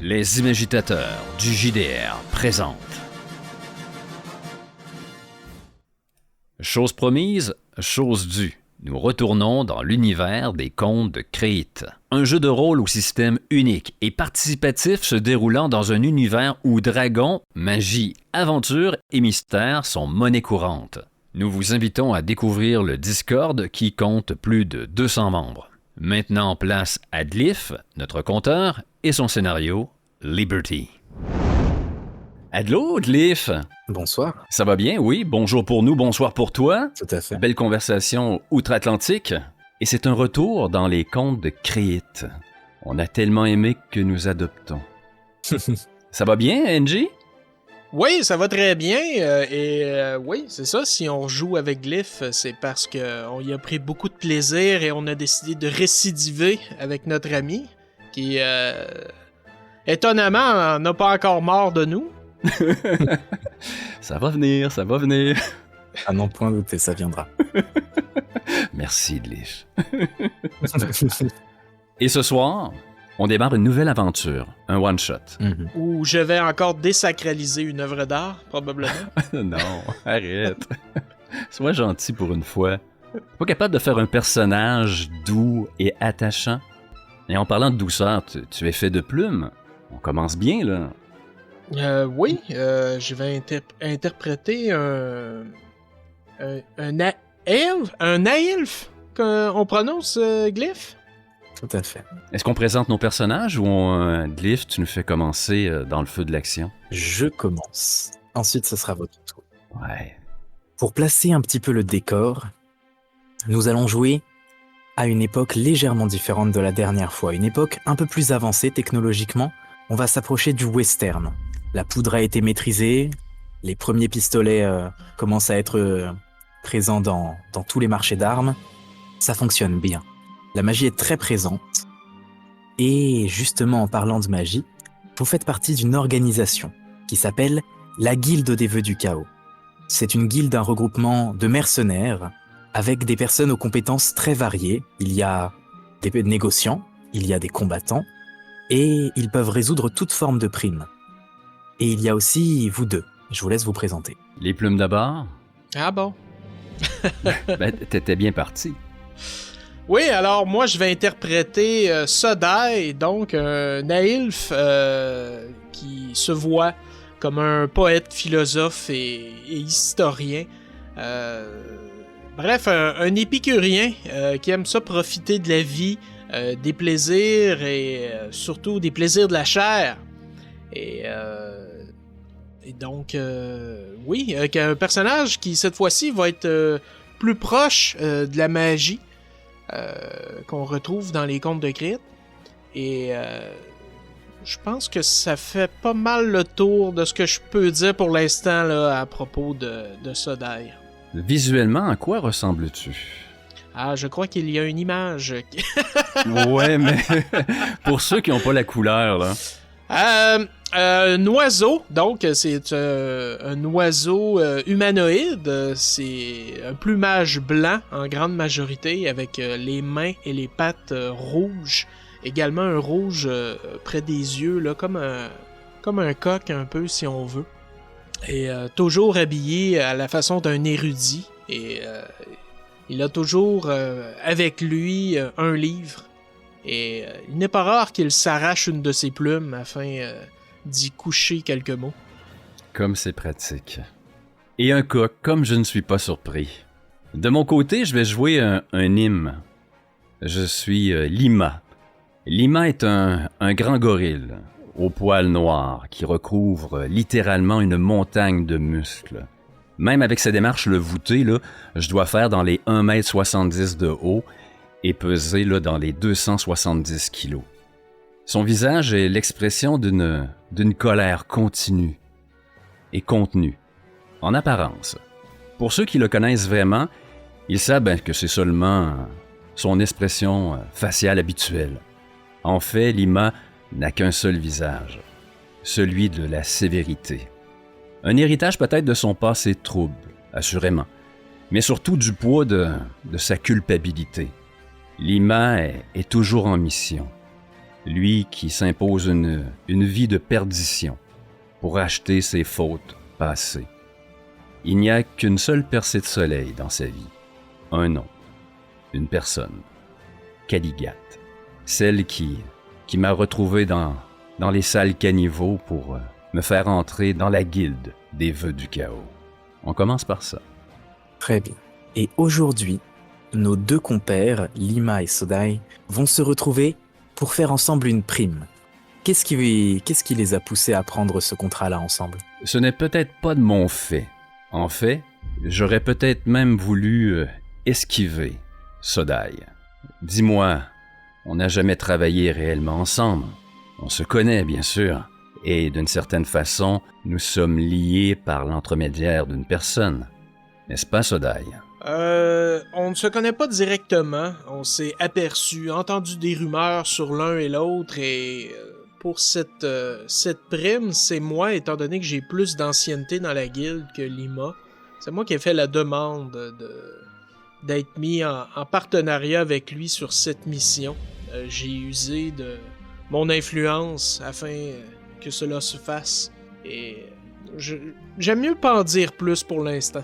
Les imagitateurs du JDR présentent. Chose promise, chose due. Nous retournons dans l'univers des contes de Créite. Un jeu de rôle au système unique et participatif se déroulant dans un univers où dragons, magie, aventure et mystère sont monnaie courante. Nous vous invitons à découvrir le Discord qui compte plus de 200 membres. Maintenant, place à Dlif, notre conteur, et son scénario, Liberty. Adlo, Dlif. Bonsoir. Ça va bien, oui. Bonjour pour nous, bonsoir pour toi. Tout à fait. Belle conversation outre-Atlantique. Et c'est un retour dans les contes de Créite. On a tellement aimé que nous adoptons. Ça va bien, Angie? Oui, ça va très bien. Oui, c'est ça. Si on joue avec Glyph, c'est parce qu'on y a pris beaucoup de plaisir et on a décidé de récidiver avec notre ami, qui, étonnamment, n'a pas encore mort de nous. Ça va venir, ça va venir. À n'en point douter, ça viendra. Merci, Dlich. Et ce soir, on démarre une nouvelle aventure, un one-shot. Où je vais encore désacraliser une œuvre d'art, probablement. Non, arrête. Sois gentil pour une fois. Pas capable de faire un personnage doux et attachant. Et en parlant de douceur, tu es fait de plumes. On commence bien, là. Oui, je vais interpréter un naïlf qu'on prononce Glyph. Tout à fait. Est-ce qu'on présente nos personnages ou Glyph, tu nous fais commencer dans le feu de l'action? Je commence. Ensuite, ce sera votre tour. Ouais. Pour placer un petit peu le décor, nous allons jouer à une époque légèrement différente de la dernière fois. Une époque un peu plus avancée technologiquement. On va s'approcher du western. La poudre a été maîtrisée. Les premiers pistolets commencent à être présents dans tous les marchés d'armes. Ça fonctionne bien. La magie est très présente. Et justement, en parlant de magie, vous faites partie d'une organisation qui s'appelle la Guilde des Vœux du Chaos. C'est une guilde, un regroupement de mercenaires avec des personnes aux compétences très variées. Il y a des négociants, il y a des combattants, et ils peuvent résoudre toute forme de prime. Et il y a aussi vous deux. Je vous laisse vous présenter. Les plumes d'abord? Ah bon? Ben, t'étais bien parti. Oui, alors moi je vais interpréter Sodai, donc un naïlf qui se voit comme un poète, philosophe et historien. Bref, un épicurien qui aime ça profiter de la vie, des plaisirs et surtout des plaisirs de la chair. Et donc, oui, un personnage qui cette fois-ci va être plus proche de la magie. Qu'on retrouve dans les contes de Créite. Et je pense que ça fait pas mal le tour de ce que je peux dire pour l'instant là, à propos de Sodai. Visuellement, à quoi ressembles-tu? Ah, je crois qu'il y a une image. Ouais, mais pour ceux qui n'ont pas la couleur, là. Un oiseau, donc c'est un oiseau humanoïde, c'est un plumage blanc en grande majorité avec les mains et les pattes rouges, également un rouge près des yeux, là, comme un coq un peu si on veut, et toujours habillé à la façon d'un érudit, et il a toujours avec lui un livre. Et il n'est pas rare qu'il s'arrache une de ses plumes afin d'y coucher quelques mots. Comme c'est pratique. Et un coq, comme je ne suis pas surpris. De mon côté, je vais jouer un hymne. Je suis Lima. Lima est un grand gorille, au poil noir, qui recouvre littéralement une montagne de muscles. Même avec sa démarche le voûté, là, je dois faire dans les 1,70 m de haut, et peser là, dans les 270 kilos. Son visage est l'expression d'une colère continue et contenue, en apparence. Pour ceux qui le connaissent vraiment, ils savent que c'est seulement son expression faciale habituelle. En fait, Lima n'a qu'un seul visage, celui de la sévérité. Un héritage peut-être de son passé trouble, assurément, mais surtout du poids de sa culpabilité. Lima est toujours en mission. Lui qui s'impose une vie de perdition pour acheter ses fautes passées. Il n'y a qu'une seule percée de soleil dans sa vie. Un nom, une personne, Caligate. Celle qui m'a retrouvé dans les salles caniveaux pour me faire entrer dans la guilde des vœux du chaos. On commence par ça. Très bien. Et aujourd'hui, nos deux compères, Lima et Sodai, vont se retrouver pour faire ensemble une prime. Qu'est-ce qui les a poussés à prendre ce contrat-là ensemble? Ce n'est peut-être pas de mon fait. En fait, j'aurais peut-être même voulu esquiver Sodai. Dis-moi, on n'a jamais travaillé réellement ensemble. On se connaît, bien sûr. Et d'une certaine façon, nous sommes liés par l'entremédiaire d'une personne. N'est-ce pas, Sodai? On ne se connaît pas directement. On s'est aperçu, entendu des rumeurs sur l'un et l'autre, et pour cette prime, c'est moi, étant donné que j'ai plus d'ancienneté dans la guilde que Lima. C'est moi qui ai fait la demande d'être mis en partenariat avec lui sur cette mission. J'ai usé de mon influence afin que cela se fasse. Et j'aime mieux pas en dire plus pour l'instant.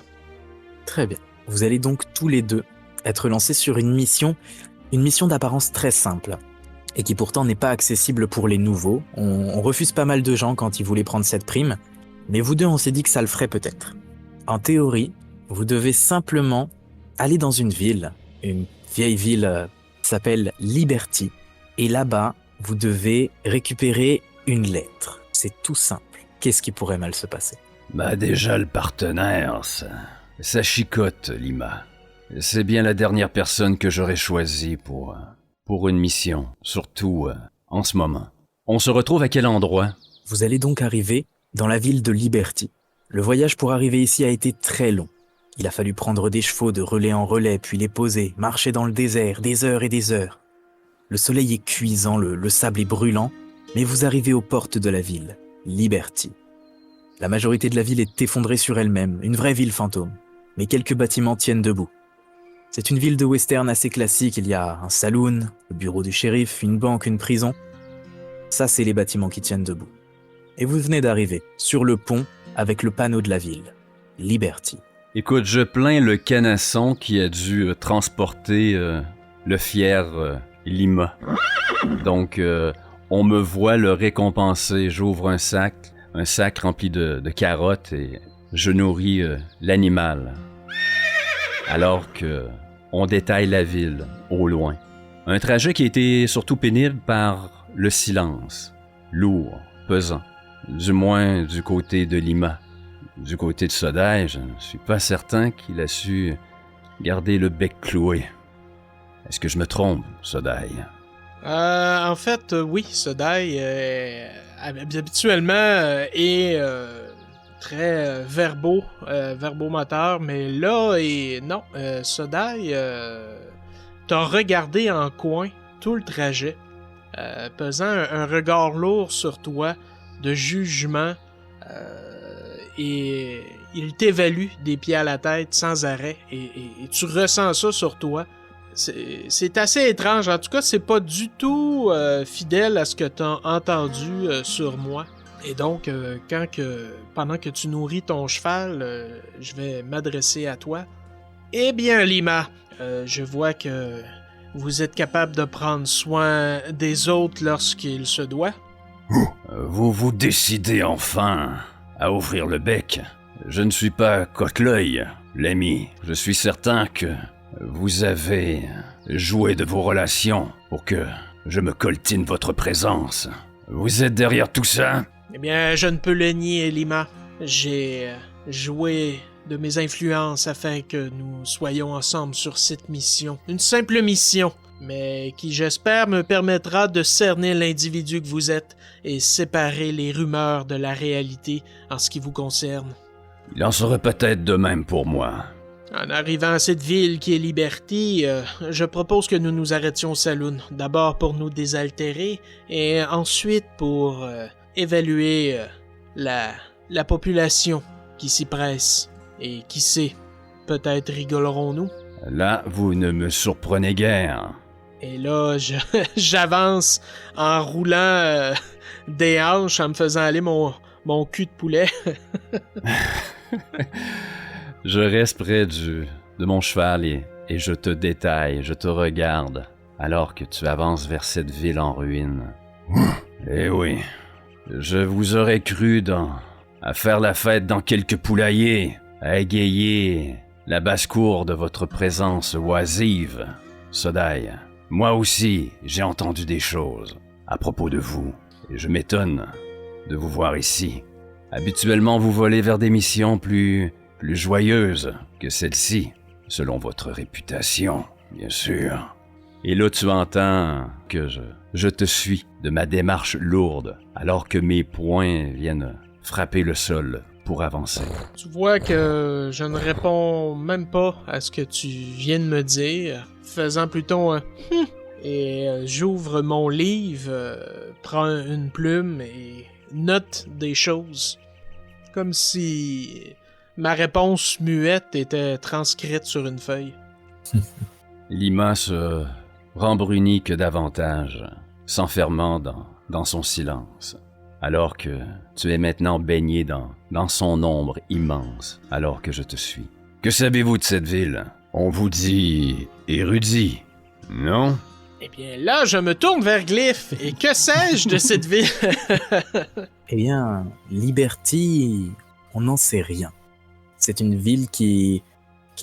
Très bien. Vous allez donc tous les deux être lancés sur une mission d'apparence très simple, et qui pourtant n'est pas accessible pour les nouveaux. On refuse pas mal de gens quand ils voulaient prendre cette prime, mais vous deux, on s'est dit que ça le ferait peut-être. En théorie, vous devez simplement aller dans une vieille ville qui s'appelle Liberty, et là-bas, vous devez récupérer une lettre. C'est tout simple. Qu'est-ce qui pourrait mal se passer? Bah déjà le partenaire, ça chicote, Lima. C'est bien la dernière personne que j'aurais choisie pour une mission, surtout en ce moment. On se retrouve à quel endroit? Vous allez donc arriver dans la ville de Liberty. Le voyage pour arriver ici a été très long. Il a fallu prendre des chevaux de relais en relais, puis les poser, marcher dans le désert, des heures et des heures. Le soleil est cuisant, le sable est brûlant, mais vous arrivez aux portes de la ville, Liberty. La majorité de la ville est effondrée sur elle-même, une vraie ville fantôme. Mais quelques bâtiments tiennent debout. C'est une ville de western assez classique, il y a un saloon, le bureau du shérif, une banque, une prison. Ça, c'est les bâtiments qui tiennent debout. Et vous venez d'arriver, sur le pont, avec le panneau de la ville, Liberty. Écoute, je plains le canasson qui a dû transporter le fier Lima. Donc, on me voit le récompenser. J'ouvre un sac rempli de carottes et je nourris l'animal. Alors que on détaille la ville au loin. Un trajet qui a été surtout pénible par le silence. Lourd, pesant. Du moins du côté de Lima. Du côté de Sodai, je ne suis pas certain qu'il a su garder le bec cloué. Est-ce que je me trompe, Sodai? En fait, oui, Sodai habituellement est très verbomoteur, mais là, non, Sodai t'a regardé en coin tout le trajet, pesant un regard lourd sur toi, de jugement, et il t'évalue des pieds à la tête sans arrêt, et tu ressens ça sur toi. C'est assez étrange. En tout cas, c'est pas du tout fidèle à ce que t'as entendu sur moi. Et donc, pendant que tu nourris ton cheval, je vais m'adresser à toi. Eh bien, Lima, je vois que vous êtes capable de prendre soin des autres lorsqu'il se doit. Vous décidez enfin à ouvrir le bec. Je ne suis pas cote-l'œil, l'ami. Je suis certain que vous avez joué de vos relations pour que je me coltine votre présence. Vous êtes derrière tout ça? Eh bien, je ne peux le nier, Lima. J'ai joué de mes influences afin que nous soyons ensemble sur cette mission. Une simple mission, mais qui, j'espère, me permettra de cerner l'individu que vous êtes et séparer les rumeurs de la réalité en ce qui vous concerne. Il en serait peut-être de même pour moi. En arrivant à cette ville qui est Liberty, je propose que nous nous arrêtions au saloon. D'abord pour nous désaltérer, et ensuite pour évaluer la population qui s'y presse. Et qui sait, peut-être rigolerons-nous. Là, vous ne me surprenez guère. Et là, j'avance en roulant des hanches, en me faisant aller mon cul de poulet. Je reste près de mon cheval et je te détaille, je te regarde, alors que tu avances vers cette ville en ruine. Eh oui, je vous aurais cru à faire la fête dans quelques poulaillers, à égayer la basse-cour de votre présence oisive. Sodai, moi aussi, j'ai entendu des choses à propos de vous, et je m'étonne de vous voir ici. Habituellement, vous volez vers des missions plus joyeuses que celle-ci, selon votre réputation, bien sûr. Et là, tu entends que je te suis de ma démarche lourde, alors que mes poings viennent frapper le sol pour avancer. Tu vois que je ne réponds même pas à ce que tu viens de me dire, faisant plutôt un et j'ouvre mon livre, prends une plume et note des choses. Comme si ma réponse muette était transcrite sur une feuille. Lima se rembrunit que davantage, s'enfermant dans son silence, alors que tu es maintenant baigné dans son ombre immense, alors que je te suis. Que savez-vous de cette ville? On vous dit érudit, non? Eh bien là, je me tourne vers Glyph, et que sais-je de cette ville? Eh bien, Liberty, on n'en sait rien. C'est une ville qui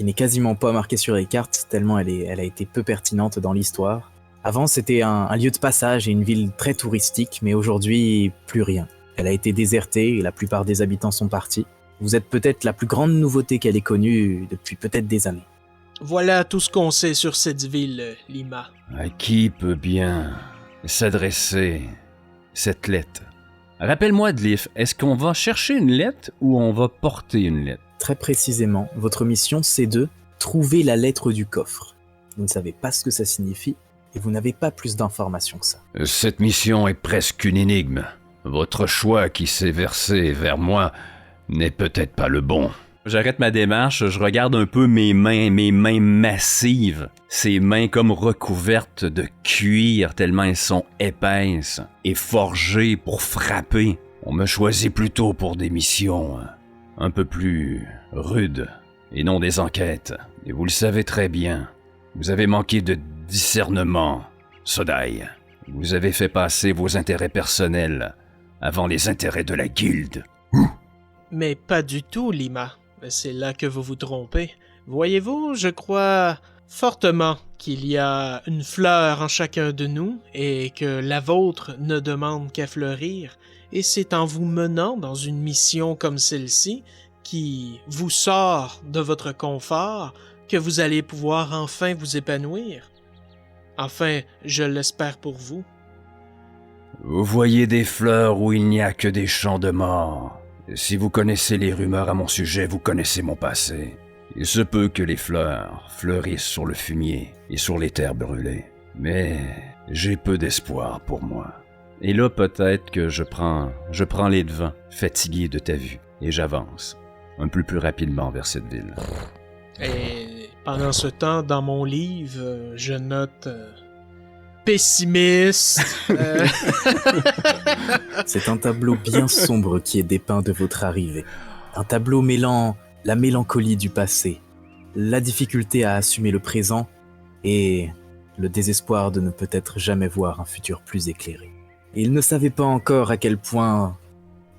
n'est quasiment pas marquée sur les cartes, tellement elle a été peu pertinente dans l'histoire. Avant, c'était un lieu de passage et une ville très touristique, mais aujourd'hui, plus rien. Elle a été désertée et la plupart des habitants sont partis. Vous êtes peut-être la plus grande nouveauté qu'elle ait connue depuis peut-être des années. Voilà tout ce qu'on sait sur cette ville, Lima. À qui peut bien s'adresser cette lettre? Rappelle-moi, Glyph, est-ce qu'on va chercher une lettre ou on va porter une lettre? Très précisément, votre mission, c'est de trouver la lettre du coffre. Vous ne savez pas ce que ça signifie et vous n'avez pas plus d'informations que ça. Cette mission est presque une énigme. Votre choix qui s'est versé vers moi n'est peut-être pas le bon. J'arrête ma démarche, je regarde un peu mes mains massives, ces mains comme recouvertes de cuir tellement elles sont épaisses et forgées pour frapper. On me choisit plutôt pour des missions un peu plus rudes et non des enquêtes. Et vous le savez très bien, vous avez manqué de discernement, Sodai. Vous avez fait passer vos intérêts personnels avant les intérêts de la guilde. Mais pas du tout, Lima. C'est là que vous vous trompez. Voyez-vous, je crois fortement qu'il y a une fleur en chacun de nous et que la vôtre ne demande qu'à fleurir. Et c'est en vous menant dans une mission comme celle-ci qui vous sort de votre confort que vous allez pouvoir enfin vous épanouir. Enfin, je l'espère pour vous. Vous voyez des fleurs où il n'y a que des champs de mort. Si vous connaissez les rumeurs à mon sujet, vous connaissez mon passé. Il se peut que les fleurs fleurissent sur le fumier et sur les terres brûlées. Mais j'ai peu d'espoir pour moi. Et là, peut-être que je prends les devants, fatigué de ta vue, et j'avance, un peu plus rapidement vers cette ville. Et pendant ce temps, dans mon livre, je note... pessimiste. C'est un tableau bien sombre qui est dépeint de votre arrivée. Un tableau mêlant la mélancolie du passé, la difficulté à assumer le présent et le désespoir de ne peut-être jamais voir un futur plus éclairé. Et ils ne savaient pas encore à quel point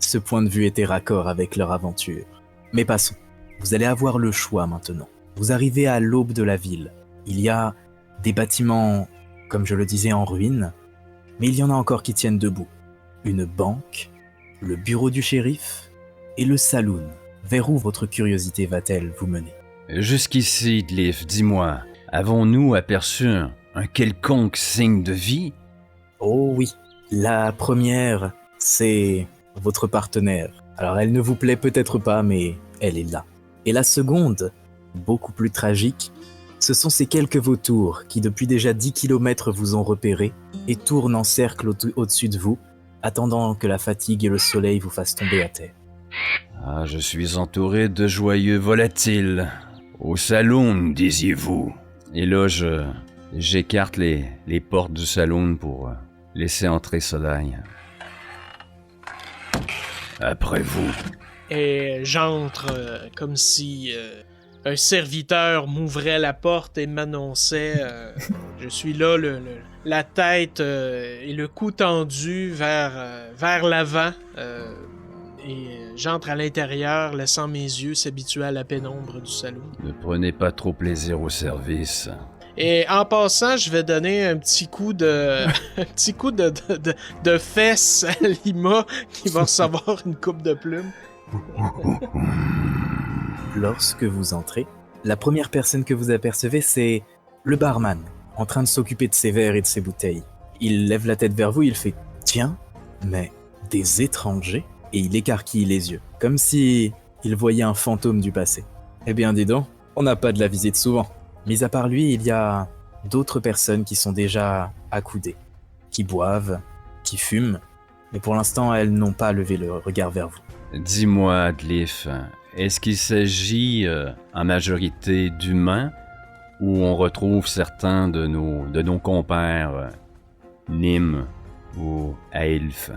ce point de vue était raccord avec leur aventure. Mais passons, vous allez avoir le choix maintenant. Vous arrivez à l'aube de la ville. Il y a des bâtiments, comme je le disais, en ruine, mais il y en a encore qui tiennent debout. Une banque, le bureau du shérif et le saloon. Vers où votre curiosité va-t-elle vous mener? Jusqu'ici, Glyph, dis-moi, avons-nous aperçu un quelconque signe de vie? Oh oui, la première, c'est votre partenaire. Alors elle ne vous plaît peut-être pas, mais elle est là. Et la seconde, beaucoup plus tragique, ce sont ces quelques vautours qui depuis déjà 10 km vous ont repéré et tournent en cercle au-dessus de vous, attendant que la fatigue et le soleil vous fassent tomber à terre. Ah, je suis entouré de joyeux volatiles. Au saloon, disiez-vous. Et là, je J'écarte les portes du saloon pour laisser entrer Sodaï. Après vous. Et j'entre comme si un serviteur m'ouvrait la porte et m'annonçait je suis là, la tête et le cou tendu vers l'avant. Et j'entre à l'intérieur, laissant mes yeux s'habituer à la pénombre du salon. Ne prenez pas trop plaisir au service. Et en passant, je vais donner un petit coup de fesses à Lima qui va recevoir une coupe de plumes. Lorsque vous entrez, la première personne que vous apercevez, c'est le barman, en train de s'occuper de ses verres et de ses bouteilles. Il lève la tête vers vous, il fait « Tiens, mais des étrangers ?» et il écarquille les yeux, comme si il voyait un fantôme du passé. Eh bien, dis donc, on n'a pas de la visite souvent. Mis à part lui, il y a d'autres personnes qui sont déjà accoudées, qui boivent, qui fument, mais pour l'instant, elles n'ont pas levé le regard vers vous. Dis-moi, Glyph, est-ce qu'il s'agit en majorité d'humains ou on retrouve certains de nos compères Nîmes ou Aelf?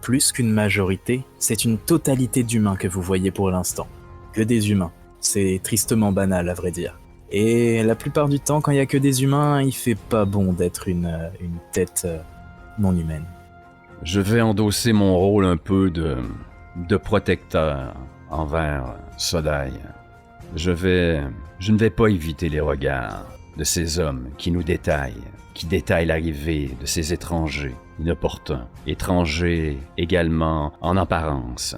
Plus qu'une majorité, c'est une totalité d'humains que vous voyez pour l'instant. Que des humains. C'est tristement banal, à vrai dire. Et la plupart du temps, quand il y a que des humains, il fait pas bon d'être une tête non humaine. Je vais endosser mon rôle un peu de protecteur envers Sodaï. Je ne vais pas éviter les regards de ces hommes qui nous détaillent, qui détaillent l'arrivée de ces étrangers inopportuns, étrangers également en apparence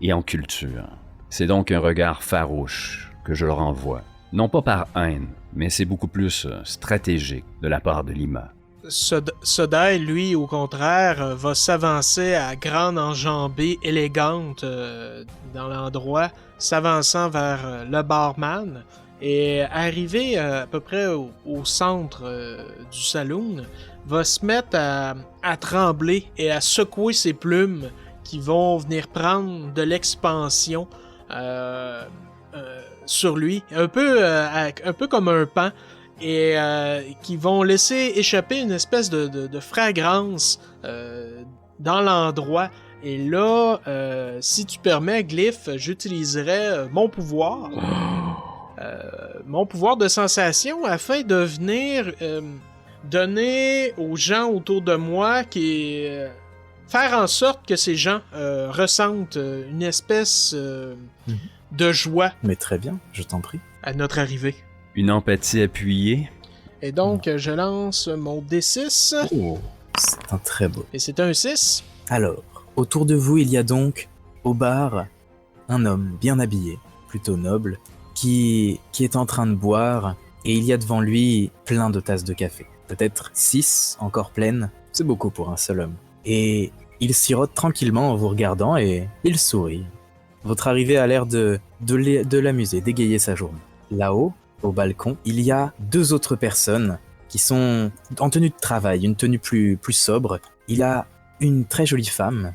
et en culture. C'est donc un regard farouche que je leur envoie. Non pas par haine, mais c'est beaucoup plus stratégique de la part de Lima. Sodaï, lui, au contraire, va s'avancer à grande enjambée élégante dans l'endroit, s'avançant vers le barman, et arrivé à peu près au centre du saloon, va se mettre à trembler et à secouer ses plumes qui vont venir prendre de l'expansion sur lui, un peu comme un pan, et qui vont laisser échapper une espèce de fragrance dans l'endroit. Et là, si tu permets, Glyph, j'utiliserai mon pouvoir de sensation afin de venir donner aux gens autour de moi faire en sorte que ces gens ressentent une espèce de joie. Mais très bien, je t'en prie. À notre arrivée. Une empathie appuyée. Et donc, je lance mon D6. Oh, c'est un très beau. Et c'est un 6. Alors, autour de vous, il y a donc, au bar, un homme bien habillé, plutôt noble, qui est en train de boire, et il y a devant lui plein de tasses de café. Peut-être 6 encore pleines, c'est beaucoup pour un seul homme. Et il sirote tranquillement en vous regardant et il sourit. Votre arrivée a l'air de l'amuser, d'égayer sa journée. Là-haut, au balcon, il y a 2 autres personnes qui sont en tenue de travail, une tenue plus sobre. Il a une très jolie femme,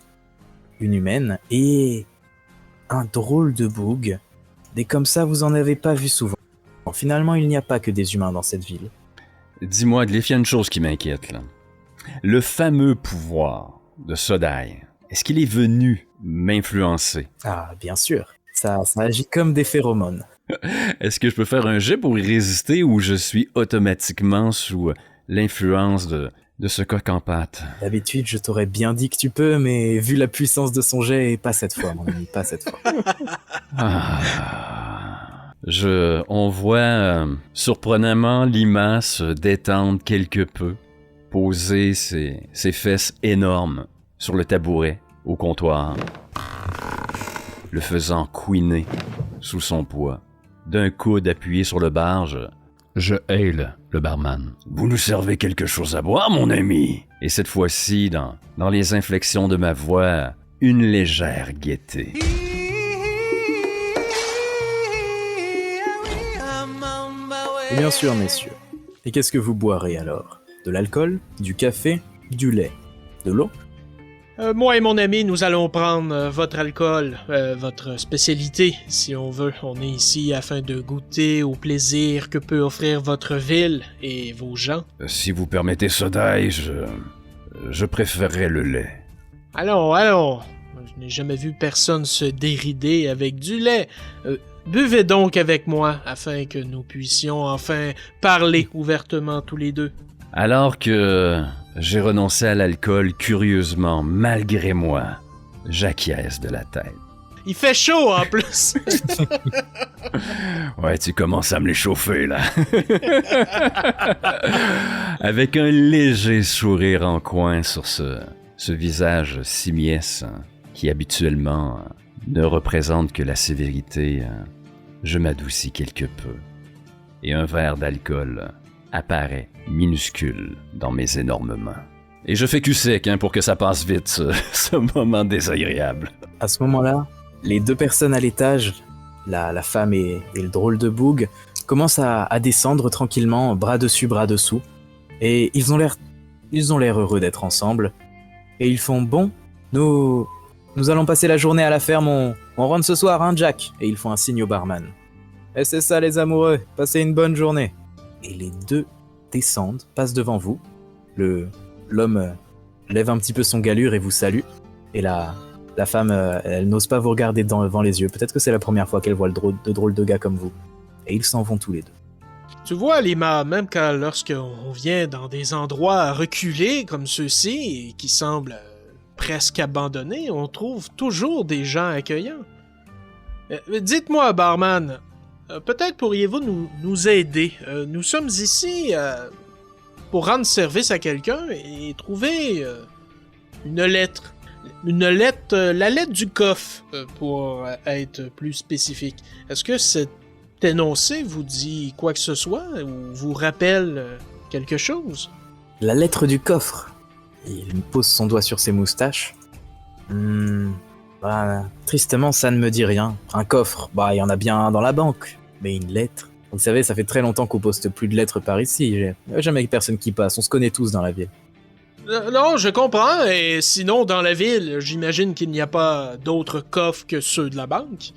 une humaine, et un drôle de boug. Des comme ça, vous en avez pas vu souvent. Bon, finalement, il n'y a pas que des humains dans cette ville. Dis-moi, Glyph, il y a une chose qui m'inquiète, là. Le fameux pouvoir de Sodaï, est-ce qu'il est venu m'influencer? Ah, bien sûr. Ça agit comme des phéromones. Est-ce que je peux faire un jet pour y résister ou je suis automatiquement sous l'influence de ce coq en pâte? D'habitude, je t'aurais bien dit que tu peux, mais vu la puissance de son jet, pas cette fois, mon ami, pas cette fois. On voit surprenamment Lima se détendre quelque peu, poser ses fesses énormes sur le tabouret au comptoir, le faisant couiner sous son poids. D'un coude appuyé sur le bar, je haile le barman. « Vous nous servez quelque chose à boire, mon ami? » Et cette fois-ci, dans les inflexions de ma voix, une légère gaieté. Et bien sûr, messieurs. Et qu'est-ce que vous boirez alors? De l'alcool? Du café? Du lait? De l'eau? Moi et mon ami, nous allons prendre votre alcool, votre spécialité, si on veut. On est ici afin de goûter au plaisir que peut offrir votre ville et vos gens. Si vous permettez Sodai, je préférerais le lait. Allons. Je n'ai jamais vu personne se dérider avec du lait. Buvez donc avec moi, afin que nous puissions enfin parler ouvertement tous les deux. Alors que j'ai renoncé à l'alcool curieusement, malgré moi, j'acquiesce de la tête. Il fait chaud en plus. Ouais, tu commences à me l'échauffer, là. Avec un léger sourire en coin sur ce visage simiesque qui habituellement ne représente que la sévérité, je m'adoucis quelque peu. Et un verre d'alcool apparaît minuscule dans mes énormes mains. Et je fais cul sec pour que ça passe vite, ce moment désagréable. À ce moment-là, les deux personnes à l'étage, la femme et le drôle de Boog, commencent à descendre tranquillement, bras dessus, bras dessous. Et ils ont l'air heureux d'être ensemble. Et ils font « Bon, nous allons passer la journée à la ferme, on rentre ce soir, hein, Jack ?» Et ils font un signe au barman. « Et c'est ça les amoureux, passez une bonne journée !» Et les deux descendent, passent devant vous. L'homme lève un petit peu son galure et vous salue. Et la femme, elle n'ose pas vous regarder devant les yeux. Peut-être que c'est la première fois qu'elle voit le drôle de gars comme vous. Et ils s'en vont tous les deux. Tu vois, Lima, même lorsqu'on vient dans des endroits reculés comme ceux-ci, et qui semblent presque abandonnés, on trouve toujours des gens accueillants. Dites-moi, barman, peut-être pourriez-vous nous aider. Nous sommes ici pour rendre service à quelqu'un et trouver une lettre. La lettre du coffre, pour être plus spécifique. Est-ce que cet énoncé vous dit quoi que ce soit ou vous rappelle quelque chose? La lettre du coffre. Il pose son doigt sur ses moustaches. Tristement, ça ne me dit rien. Un coffre, il y en a bien un dans la banque. Mais une lettre. Vous savez, ça fait très longtemps qu'on poste plus de lettres par ici. Il n'y a jamais personne qui passe. On se connaît tous dans la ville. Non, je comprends. Et sinon, dans la ville, j'imagine qu'il n'y a pas d'autres coffres que ceux de la banque.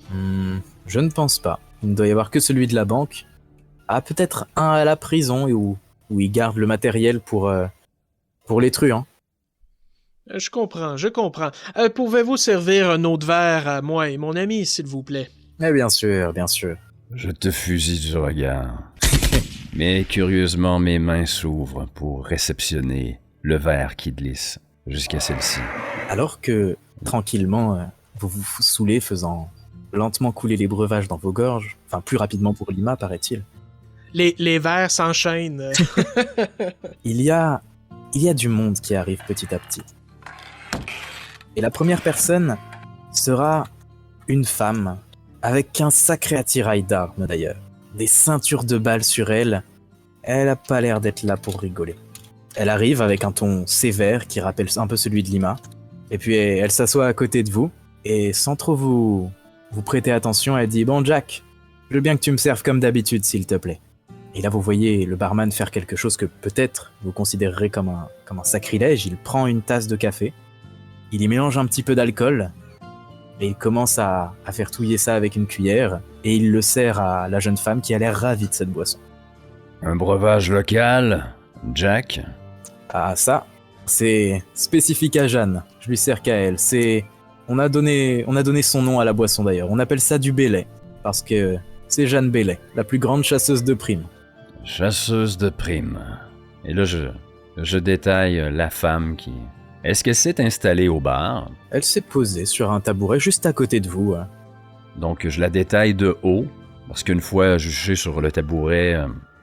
Je ne pense pas. Il ne doit y avoir que celui de la banque. Ah, peut-être un à la prison où ils gardent le matériel pour les truands. Je comprends. Pouvez-vous servir un autre verre à moi et mon ami, s'il vous plaît? Eh bien sûr. Je te fusille du regard. Mais curieusement, mes mains s'ouvrent pour réceptionner le verre qui glisse jusqu'à celle-ci. Alors que, tranquillement, vous vous saoulez, faisant lentement couler les breuvages dans vos gorges, enfin plus rapidement pour Lima, paraît-il. Les verres s'enchaînent. Il y a du monde qui arrive petit à petit. Et la première personne sera une femme, avec un sacré attirail d'armes d'ailleurs. Des ceintures de balles sur elle. Elle a pas l'air d'être là pour rigoler. Elle arrive avec un ton sévère qui rappelle un peu celui de Lima. Et puis elle s'assoit à côté de vous. Et sans trop vous prêter attention, elle dit « Bon Jack, je veux bien que tu me serves comme d'habitude s'il te plaît. » Et là vous voyez le barman faire quelque chose que peut-être vous considérerez comme un sacrilège. Il prend une tasse de café. Il y mélange un petit peu d'alcool. Et il commence à faire touiller ça avec une cuillère. Et il le sert à la jeune femme qui a l'air ravie de cette boisson. Un breuvage local, Jack? Ah ça, c'est spécifique à Jeanne. Je lui sers qu'à elle. On a donné son nom à la boisson d'ailleurs. On appelle ça du Belay. Parce que c'est Jeanne Belay, la plus grande chasseuse de primes. Chasseuse de primes. Et là, je détaille la femme qui... Est-ce qu'elle s'est installée au bar? Elle s'est posée sur un tabouret juste à côté de vous. Donc, je la détaille de haut, parce qu'une fois juché sur le tabouret,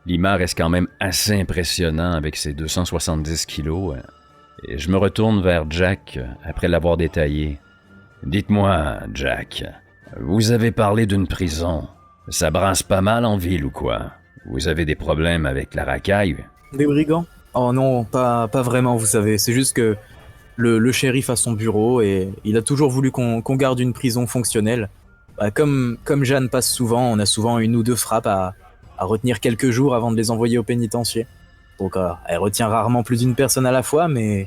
Lima reste quand même assez impressionnant avec ses 270 kilos. Et je me retourne vers Jack après l'avoir détaillé. Dites-moi, Jack, vous avez parlé d'une prison. Ça brasse pas mal en ville ou quoi? Vous avez des problèmes avec la racaille? Des brigands? Oh non, pas vraiment, vous savez. C'est juste que le shérif a son bureau et il a toujours voulu qu'on garde une prison fonctionnelle. Comme Jeanne passe souvent, on a souvent une ou deux frappes à retenir quelques jours avant de les envoyer au pénitencier. Donc elle retient rarement plus d'une personne à la fois, mais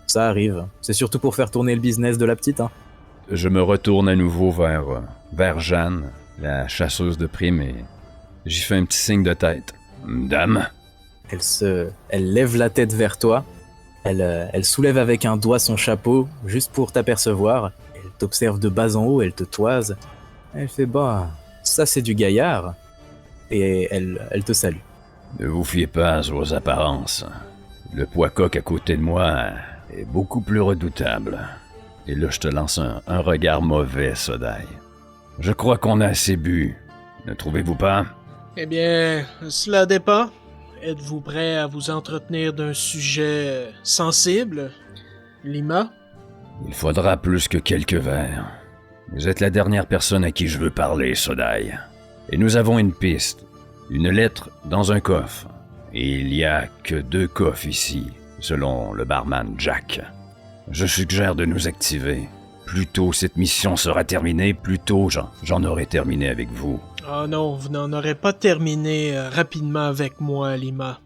Ça arrive. C'est surtout pour faire tourner le business de la petite, hein. Je me retourne à nouveau vers Jeanne, la chasseuse de primes, et j'y fais un petit signe de tête. Dame. Elle lève la tête vers toi. Elle soulève avec un doigt son chapeau, juste pour t'apercevoir. Elle t'observe de bas en haut, elle te toise. Elle fait, bah, ça c'est du gaillard. Et elle te salue. Ne vous fiez pas aux apparences. Le poids-coq à côté de moi est beaucoup plus redoutable. Et là, je te lance un regard mauvais, Sodai. Je crois qu'on a assez bu. Ne trouvez-vous pas? Eh bien, cela dépend. Êtes-vous prêt à vous entretenir d'un sujet sensible, Lima? Il faudra plus que quelques verres. Vous êtes la dernière personne à qui je veux parler, Sodai. Et nous avons une piste. Une lettre dans un coffre. Et il n'y a que 2 coffres ici, selon le barman Jack. Je suggère de nous activer. Plus tôt cette mission sera terminée, plus tôt j'en aurai terminé avec vous. Oh non, vous n'en aurez pas terminé rapidement avec moi, Lima.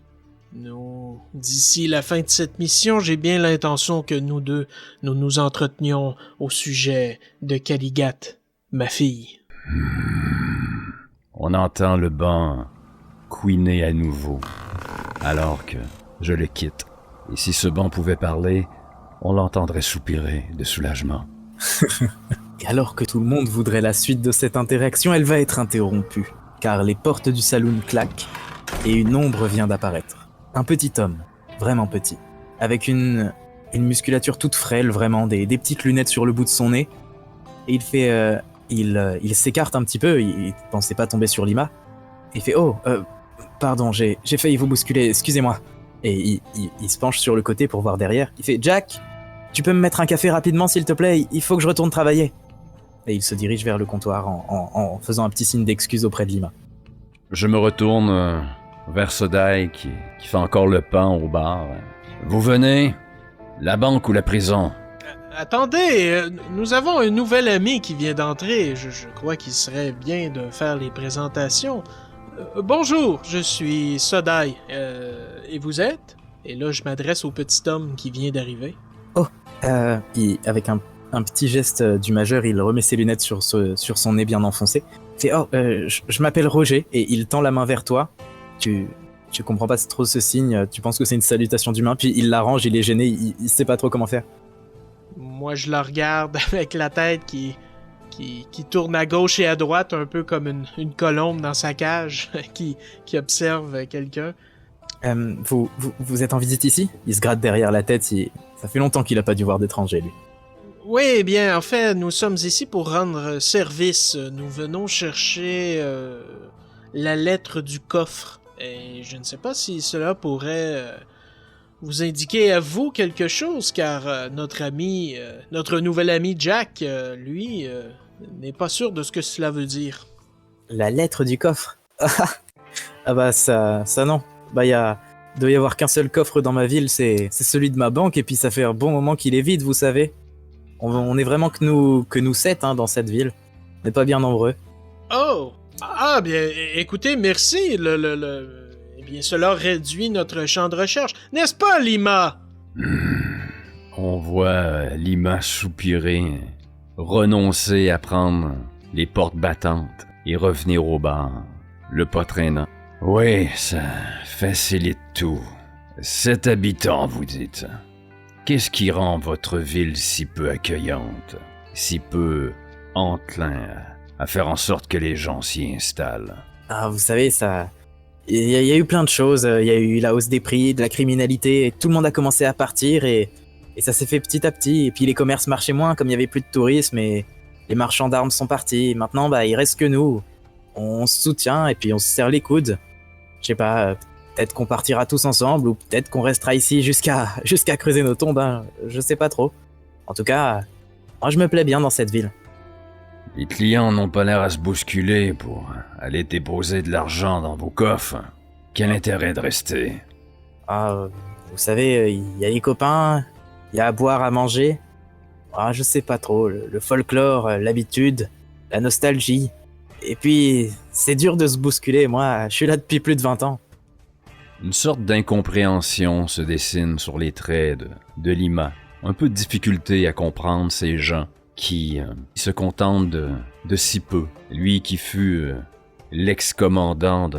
D'ici la fin de cette mission, j'ai bien l'intention que nous deux, nous entretenions au sujet de Caligat, ma fille. On entend le banc couiner à nouveau, alors que je le quitte. Et si ce banc pouvait parler, on l'entendrait soupirer de soulagement. Et alors que tout le monde voudrait la suite de cette interaction, elle va être interrompue, car les portes du saloon claquent et une ombre vient d'apparaître. Un petit homme, vraiment petit, avec une musculature toute frêle, vraiment, des petites lunettes sur le bout de son nez. Et il s'écarte un petit peu, il pensait pas tomber sur Lima. Il fait « Oh, pardon, j'ai failli vous bousculer, excusez-moi ». Et il se penche sur le côté pour voir derrière. Il fait « Jack, tu peux me mettre un café rapidement s'il te plaît, il faut que je retourne travailler ». Et il se dirige vers le comptoir en faisant un petit signe d'excuse auprès de Lima. Je me retourne vers Sodai qui fait encore le pain au bar. Vous venez? La banque ou la prison? Attendez, nous avons un nouvel ami qui vient d'entrer. Je crois qu'il serait bien de faire les présentations. Bonjour, je suis Sodai. Et vous êtes? Et là, je m'adresse au petit homme qui vient d'arriver. Oh, avec un petit geste du majeur, il remet ses lunettes sur son nez bien enfoncé. Il fait « Oh, je m'appelle Roger » et il tend la main vers toi. Tu comprends pas trop ce signe, tu penses que c'est une salutation d'humain, puis il l'arrange, il est gêné, il sait pas trop comment faire. Moi, je le regarde avec la tête qui tourne à gauche et à droite, un peu comme une colombe dans sa cage qui observe quelqu'un. Vous êtes en visite ici? Il se gratte derrière la tête, ça fait longtemps qu'il a pas dû voir d'étranger, lui. Oui, eh bien, en fait, nous sommes ici pour rendre service. Nous venons chercher la lettre du coffre. Et je ne sais pas si cela pourrait vous indiquer à vous quelque chose, car notre nouvel ami Jack, lui, n'est pas sûr de ce que cela veut dire. La lettre du coffre? Ah bah ça non. Bah doit y avoir qu'un seul coffre dans ma ville, c'est celui de ma banque, et puis ça fait un bon moment qu'il est vide, vous savez. On est vraiment que nous 7 dans cette ville. On n'est pas bien nombreux. Oh! Ah, bien, écoutez, merci. Eh bien, cela réduit notre champ de recherche. N'est-ce pas, Lima? On voit Lima soupirer, renoncer à prendre les portes battantes et revenir au bar, le pas traînant. Oui, ça facilite tout. 7 habitants, vous dites. Qu'est-ce qui rend votre ville si peu accueillante, si peu enclin à faire en sorte que les gens s'y installent? Ah, vous savez, ça... Il y a eu plein de choses. Il y a eu la hausse des prix, de la criminalité, et tout le monde a commencé à partir, et ça s'est fait petit à petit. Et puis les commerces marchaient moins, comme il y avait plus de tourisme, et les marchands d'armes sont partis. Maintenant, bah, il reste que nous. On se soutient, et puis on se serre les coudes. Je sais pas... Peut-être qu'on partira tous ensemble, ou peut-être qu'on restera ici jusqu'à creuser nos tombes, je sais pas trop. En tout cas, moi je me plais bien dans cette ville. Les clients n'ont pas l'air à se bousculer pour aller déposer de l'argent dans vos coffres. Quel intérêt de rester? Ah, vous savez, il y a les copains, il y a à boire, à manger. Ah, je sais pas trop, le folklore, l'habitude, la nostalgie. Et puis, c'est dur de se bousculer, moi, je suis là depuis plus de 20 ans. Une sorte d'incompréhension se dessine sur les traits de Lima. un peu de difficulté à comprendre ces gens qui se contentent de si peu. Lui qui fut l'ex-commandant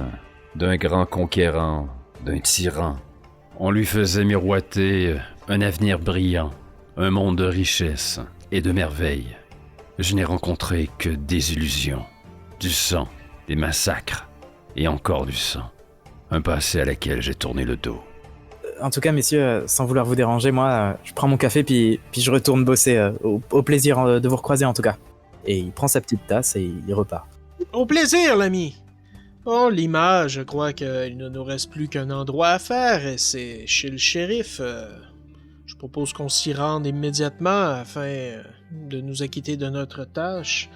d'un grand conquérant, d'un tyran. On lui faisait miroiter un avenir brillant, un monde de richesse et de merveilles. Je n'ai rencontré que des illusions, du sang, des massacres et encore du sang. Un passé à laquelle j'ai tourné le dos. En tout cas, messieurs, sans vouloir vous déranger, moi, je prends mon café puis je retourne bosser. Au plaisir de vous recroiser, en tout cas. Et il prend sa petite tasse et il repart. Au plaisir, l'ami! Bon, Lima, je crois qu'il ne nous reste plus qu'un endroit à faire, et c'est chez le shérif. Je propose qu'on s'y rende immédiatement afin de nous acquitter de notre tâche.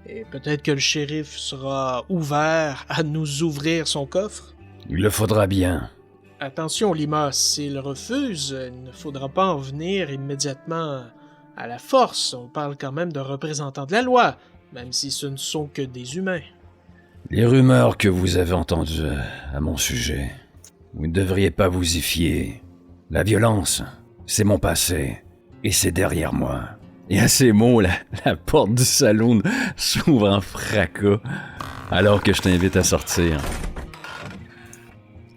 Et peut-être que le shérif sera ouvert à nous ouvrir son coffre. Il le faudra bien. Attention, Lima, s'il refuse, il ne faudra pas en venir immédiatement à la force. On parle quand même de représentants de la loi, même si ce ne sont que des humains. Les rumeurs que vous avez entendues à mon sujet, vous ne devriez pas vous y fier. La violence, c'est mon passé, et c'est derrière moi. Et à ces mots, la porte du saloon s'ouvre en fracas, alors que je t'invite à sortir.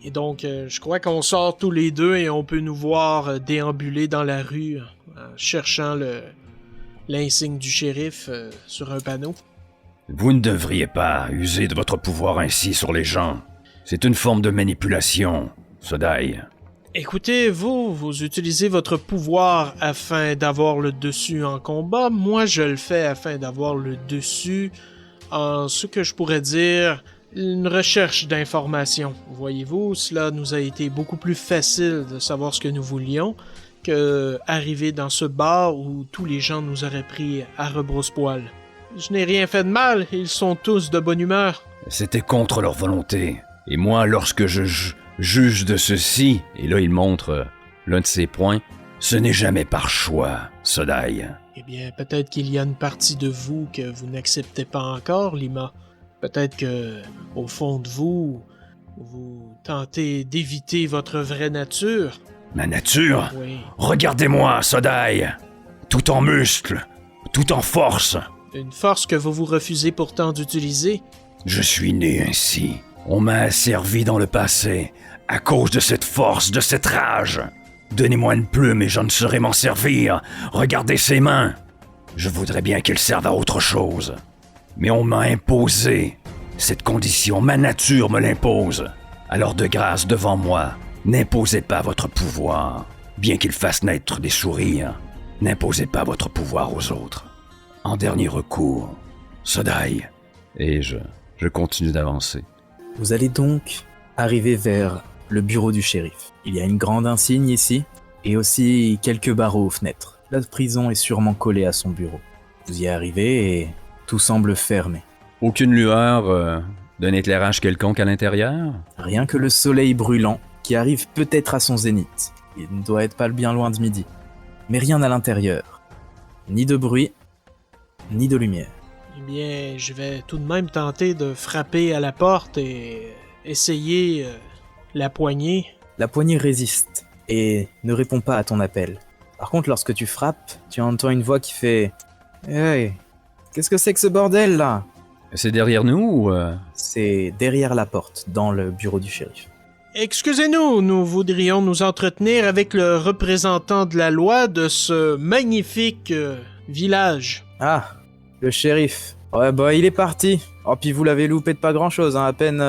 Et donc, je crois qu'on sort tous les deux et on peut nous voir déambuler dans la rue en cherchant l'insigne du shérif sur un panneau. Vous ne devriez pas user de votre pouvoir ainsi sur les gens. C'est une forme de manipulation, Sodai. Écoutez, vous utilisez votre pouvoir afin d'avoir le dessus en combat. Moi, je le fais afin d'avoir le dessus en ce que je pourrais dire une recherche d'informations. Voyez-vous, cela nous a été beaucoup plus facile de savoir ce que nous voulions que arriver dans ce bar où tous les gens nous auraient pris à rebrousse-poil. Je n'ai rien fait de mal, ils sont tous de bonne humeur. C'était contre leur volonté. Et moi, lorsque je juge de ceci, et là il montre l'un de ses points, ce n'est jamais par choix, Sodai. Eh bien, peut-être qu'il y a une partie de vous que vous n'acceptez pas encore, Lima. Peut-être que, au fond de vous, vous tentez d'éviter votre vraie nature. Ma nature? Oui. Regardez-moi, Sodai! Tout en muscles, tout en force. Une force que vous vous refusez pourtant d'utiliser. Je suis né ainsi. On m'a asservi dans le passé, à cause de cette force, de cette rage. Donnez-moi une plume et je ne saurais m'en servir. Regardez ces mains. Je voudrais bien qu'elles servent à autre chose. Mais on m'a imposé cette condition, ma nature me l'impose. Alors de grâce devant moi, n'imposez pas votre pouvoir. Bien qu'il fasse naître des sourires, n'imposez pas votre pouvoir aux autres. En dernier recours, Sodai. Et je continue d'avancer. Vous allez donc arriver vers le bureau du shérif. Il y a une grande insigne ici, et aussi quelques barreaux aux fenêtres. La prison est sûrement collée à son bureau. Vous y arrivez et tout semble fermé. Aucune lueur d'un éclairage quelconque à l'intérieur? Rien que le soleil brûlant, qui arrive peut-être à son zénith. Il ne doit être pas bien loin de midi. Mais rien à l'intérieur. Ni de bruit, ni de lumière. Eh bien, je vais tout de même tenter de frapper à la porte et essayer la poignée. La poignée résiste et ne répond pas à ton appel. Par contre, lorsque tu frappes, tu entends une voix qui fait « Hey, qu'est-ce que c'est que ce bordel là ?» C'est derrière nous ou... C'est derrière la porte, dans le bureau du shérif. Excusez-nous, nous voudrions nous entretenir avec le représentant de la loi de ce magnifique village. Ah, le shérif. Ouais, bah il est parti. Oh, puis vous l'avez loupé de pas grand-chose, hein, à peine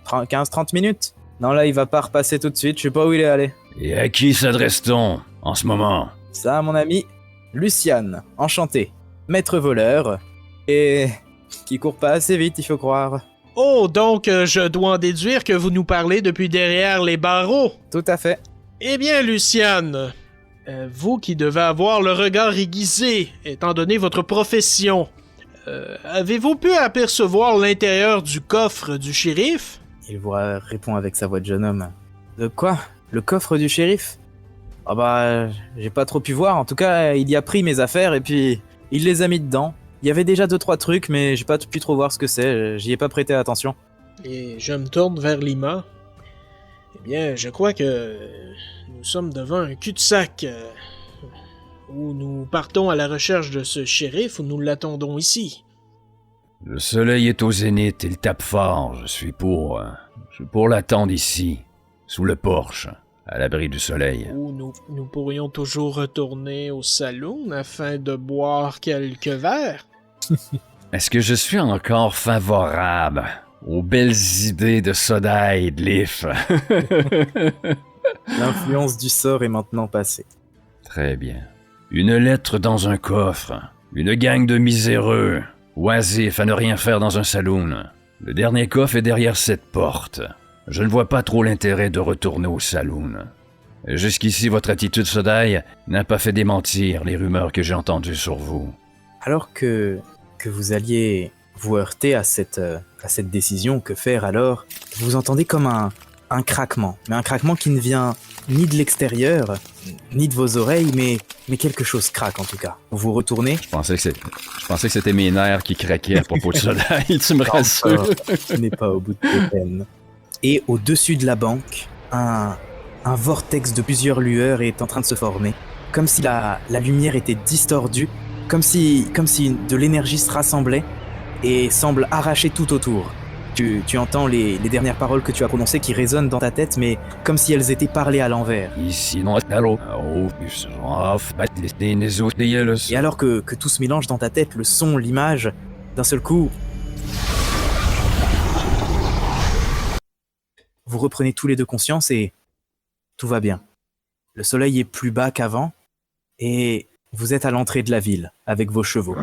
15-30 minutes. Non, là, il va pas repasser tout de suite, je sais pas où il est allé. Et à qui s'adresse-t-on en ce moment? Ça, mon ami, Luciane, enchanté. Maître voleur, et qui court pas assez vite, il faut croire. Oh, donc je dois en déduire que vous nous parlez depuis derrière les barreaux. Tout à fait. Eh bien, Luciane, vous qui devez avoir le regard aiguisé, étant donné votre profession, avez-vous pu apercevoir l'intérieur du coffre du shérif? Il vous répond avec sa voix de jeune homme. De quoi? Le coffre du shérif? Ah bah, j'ai pas trop pu voir, en tout cas, il y a pris mes affaires et puis il les a mis dedans. Il y avait déjà 2-3 trucs, mais j'ai pas pu trop voir ce que c'est, j'y ai pas prêté attention. Et je me tourne vers Lima. Eh bien, je crois que nous sommes devant un cul-de-sac. Ou nous partons à la recherche de ce shérif ou nous l'attendons ici. Le soleil est au zénith, il tape fort. Je suis pour l'attendre ici, sous le porche, à l'abri du soleil. Ou nous pourrions toujours retourner au saloon afin de boire quelques verres. Est-ce que je suis encore favorable aux belles idées de Sodai et de Leaf? L'influence du sort est maintenant passée. Très bien. Une lettre dans un coffre. Une gang de miséreux, oisifs à ne rien faire dans un saloon. Le dernier coffre est derrière cette porte. Je ne vois pas trop l'intérêt de retourner au saloon. Jusqu'ici, votre attitude, Sodai, n'a pas fait démentir les rumeurs que j'ai entendues sur vous. Alors que vous alliez vous heurter à cette décision, que faire alors? Vous entendez comme un craquement, mais un craquement qui ne vient ni de l'extérieur, ni de vos oreilles, mais quelque chose craque en tout cas. Vous vous retournez. Je pensais que c'était mes nerfs qui craquaient à propos de Sodai, tu me rassures. Tu n'es pas au bout de tes peines. Et au-dessus de la banque, un vortex de plusieurs lueurs est en train de se former, comme si la lumière était distordue, comme si de l'énergie se rassemblait et semble arracher tout autour. Tu entends les dernières paroles que tu as prononcées qui résonnent dans ta tête, mais comme si elles étaient parlées à l'envers. Et alors que tout se mélange dans ta tête, le son, l'image, d'un seul coup, vous reprenez tous les deux conscience et tout va bien. Le soleil est plus bas qu'avant et vous êtes à l'entrée de la ville avec vos chevaux,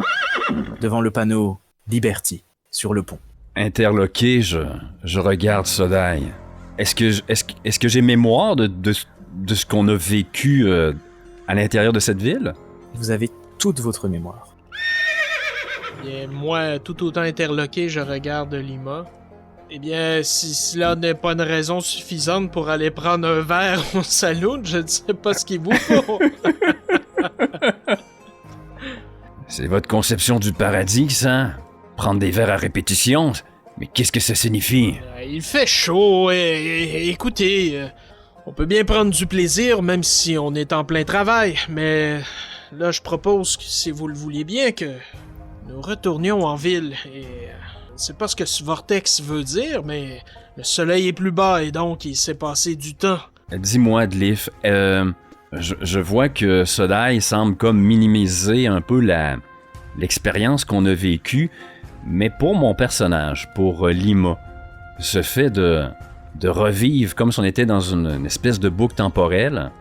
devant le panneau Liberty sur le pont. Interloqué, je regarde Sodai. Est-ce que j'ai mémoire de ce qu'on a vécu à l'intérieur de cette ville? Vous avez toute votre mémoire. Bien, moi, tout autant interloqué, je regarde Lima. Eh bien, si cela n'est pas une raison suffisante pour aller prendre un verre au saloon, je ne sais pas ce qu'il vous faut. C'est votre conception du paradis, ça? Prendre des verres à répétition? Mais qu'est-ce que ça signifie? Il fait chaud et écoutez, on peut bien prendre du plaisir même si on est en plein travail, mais là je propose que si vous le vouliez bien que nous retournions en ville et je ne sais pas ce que ce vortex veut dire, mais le soleil est plus bas et donc il s'est passé du temps. Dis-moi, Dleaf, je vois que Sodai semble comme minimiser un peu l'expérience qu'on a vécue, mais pour mon personnage, pour Lima, ce fait de revivre comme si on était dans une espèce de boucle temporelle,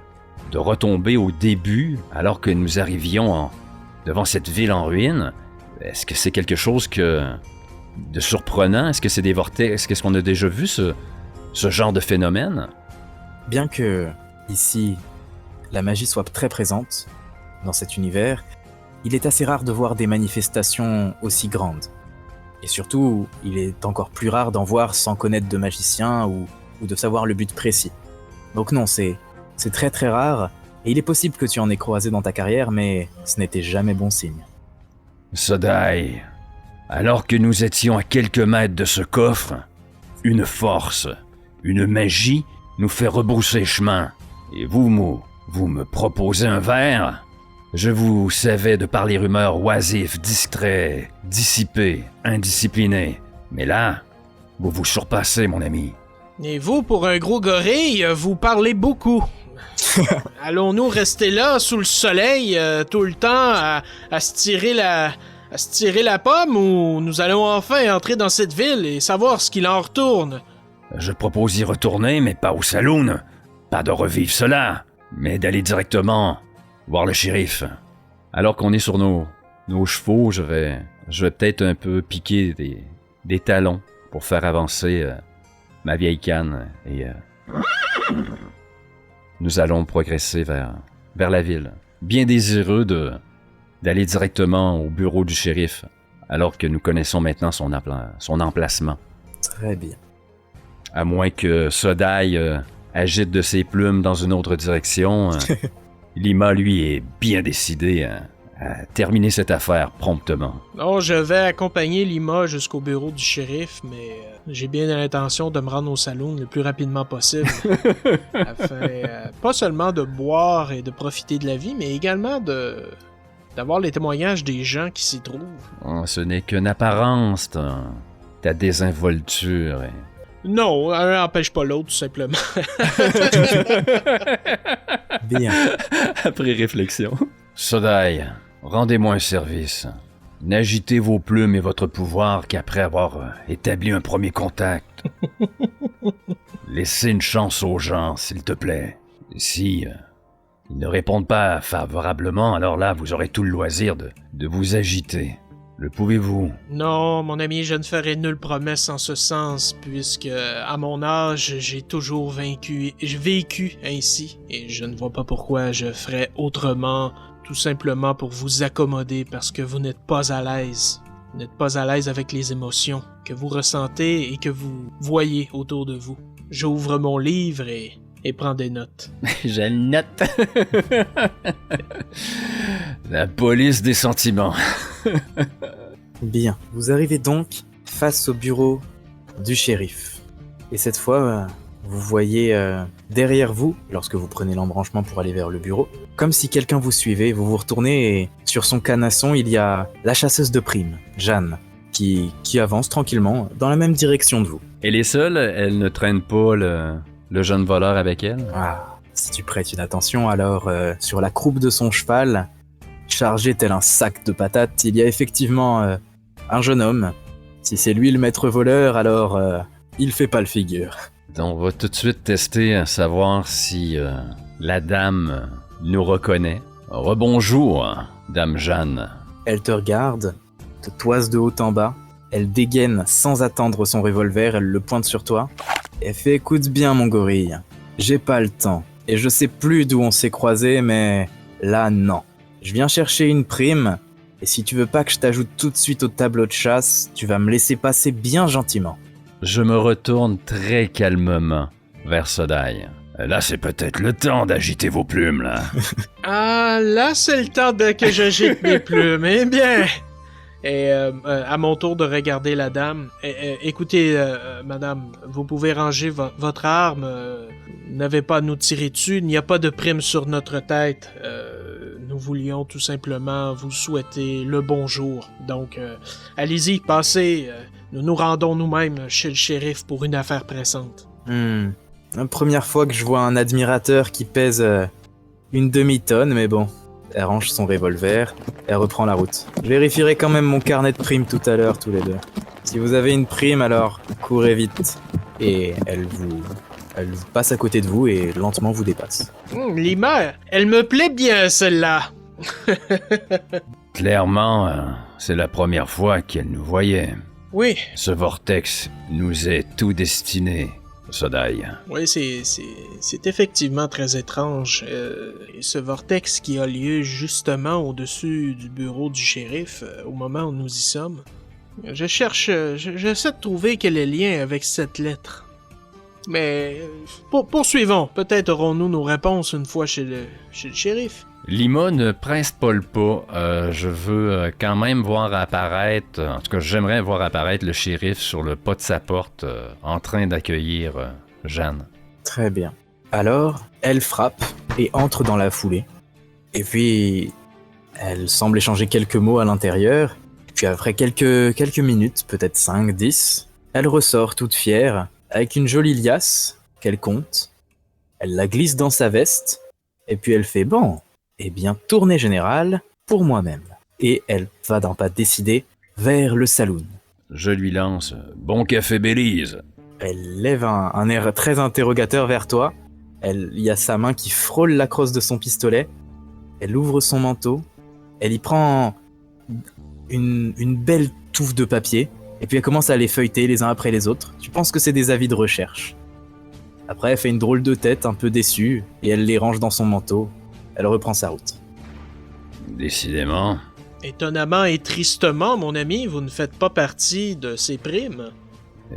de retomber au début alors que nous arrivions devant cette ville en ruine, est-ce que c'est quelque chose de surprenant? Est-ce que c'est des vortex? Est-ce qu'on a déjà vu ce genre de phénomène? Bien que, ici, la magie soit très présente dans cet univers, il est assez rare de voir des manifestations aussi grandes. Et surtout, il est encore plus rare d'en voir sans connaître de magicien ou de savoir le but précis. Donc non, c'est très très rare, et il est possible que tu en aies croisé dans ta carrière, mais ce n'était jamais bon signe. Sodai, alors que nous étions à quelques mètres de ce coffre, une force, une magie nous fait rebrousser chemin. Et vous me proposez un verre? Je vous savais de par les rumeurs oisifs, distraits, dissipés, indisciplinés. Mais là, vous vous surpassez, mon ami. Et vous, pour un gros gorille, vous parlez beaucoup. Allons-nous rester là, sous le soleil, tout le temps, à se tirer la pomme, ou nous allons enfin entrer dans cette ville et savoir ce qu'il en retourne? Je propose d'y retourner, mais pas au saloon. Pas de revivre cela, mais d'aller directement voir le shérif. Alors qu'on est sur nos chevaux, je vais peut-être un peu piquer des talons pour faire avancer ma vieille canne et nous allons progresser vers la ville. Bien désireux d'aller directement au bureau du shérif alors que nous connaissons maintenant son emplacement. Très bien. À moins que Sodai agite de ses plumes dans une autre direction. Lima, lui, est bien décidé terminer cette affaire promptement. Non, je vais accompagner Lima jusqu'au bureau du shérif, mais j'ai bien l'intention de me rendre au saloon le plus rapidement possible. Afin, pas seulement de boire et de profiter de la vie, mais également d'avoir les témoignages des gens qui s'y trouvent. Oh, ce n'est qu'une apparence, ta désinvolture. Non, un n'empêche pas l'autre, tout simplement. Bien. Après réflexion. Sodai, rendez-moi un service. N'agitez vos plumes et votre pouvoir qu'après avoir établi un premier contact. Laissez une chance aux gens, s'il te plaît. Si ils ne répondent pas favorablement, alors là, vous aurez tout le loisir de vous agiter. Le pouvez-vous? Non, mon ami, je ne ferai nulle promesse en ce sens, puisque, à mon âge, j'ai toujours vécu ainsi, et je ne vois pas pourquoi je ferais autrement, tout simplement pour vous accommoder, parce que vous n'êtes pas à l'aise. Vous n'êtes pas à l'aise avec les émotions que vous ressentez et que vous voyez autour de vous. J'ouvre mon livre et prends des notes. Je le note. La police des sentiments. Bien. Vous arrivez donc face au bureau du shérif. Et cette fois, vous voyez derrière vous, lorsque vous prenez l'embranchement pour aller vers le bureau, comme si quelqu'un vous suivait, vous vous retournez et sur son canasson, il y a la chasseuse de primes, Jeanne, qui avance tranquillement dans la même direction de vous. Elle est seule, elle ne traîne pas le jeune voleur avec elle? Ah, si tu prêtes une attention, alors sur la croupe de son cheval, chargé tel un sac de patates, il y a effectivement un jeune homme. Si c'est lui le maître voleur, alors il fait pas le figure. On va tout de suite tester à savoir si la dame nous reconnaît. Rebonjour, dame Jeanne. Elle te regarde, te toise de haut en bas, elle dégaine sans attendre son revolver, elle le pointe sur toi. Elle fait « Écoute bien mon gorille, j'ai pas le temps, et je sais plus d'où on s'est croisés, mais là non. Je viens chercher une prime, et si tu veux pas que je t'ajoute tout de suite au tableau de chasse, tu vas me laisser passer bien gentiment. » Je me retourne très calmement vers Sodai. Là, c'est peut-être le temps d'agiter vos plumes, là. Ah, là, c'est le temps que j'agite mes plumes. Eh bien... Et à mon tour de regarder la dame. Écoutez, madame, vous pouvez ranger votre arme. Vous n'avez pas à nous tirer dessus. Il n'y a pas de prime sur notre tête. Nous voulions tout simplement vous souhaiter le bonjour. Donc, allez-y, passez. Nous nous rendons nous-mêmes chez le shérif pour une affaire pressante. La première fois que je vois un admirateur qui pèse une demi-tonne, mais bon. Elle range son revolver, elle reprend la route. Je vérifierai quand même mon carnet de primes tout à l'heure, tous les deux. Si vous avez une prime, alors courez vite. Et elle vous passe à côté de vous et lentement vous dépasse. Lima, elle me plaît bien, celle-là. Clairement, c'est la première fois qu'elle nous voyait. Oui. Ce vortex nous est tout destiné. Sodai. Oui, c'est effectivement très étrange. Et ce vortex qui a lieu justement au-dessus du bureau du shérif au moment où nous y sommes. J'essaie de trouver quel est le lien avec cette lettre. Mais poursuivons. Peut-être aurons-nous nos réponses une fois chez le shérif. Lima ne presse pas le pas. Je veux quand même voir apparaître, en tout cas j'aimerais voir apparaître le shérif sur le pas de sa porte en train d'accueillir Jeanne. Très bien. Alors, elle frappe et entre dans la foulée. Et puis, elle semble échanger quelques mots à l'intérieur. Puis après quelques minutes, peut-être 5, 10, elle ressort toute fière, avec une jolie liasse qu'elle compte. Elle la glisse dans sa veste, et puis elle fait « Bon, eh bien, tournée générale pour moi-même. » Et elle va d'un pas décidé vers le saloon. Je lui lance « Bon café Belize !» Elle lève un air très interrogateur vers toi. Il y a sa main qui frôle la crosse de son pistolet. Elle ouvre son manteau. Elle y prend une belle touffe de papier. Et puis elle commence à les feuilleter les uns après les autres. Tu penses que c'est des avis de recherche. Après, elle fait une drôle de tête, un peu déçue, et elle les range dans son manteau. Elle reprend sa route. Décidément. Étonnamment et tristement, mon ami, vous ne faites pas partie de ces primes.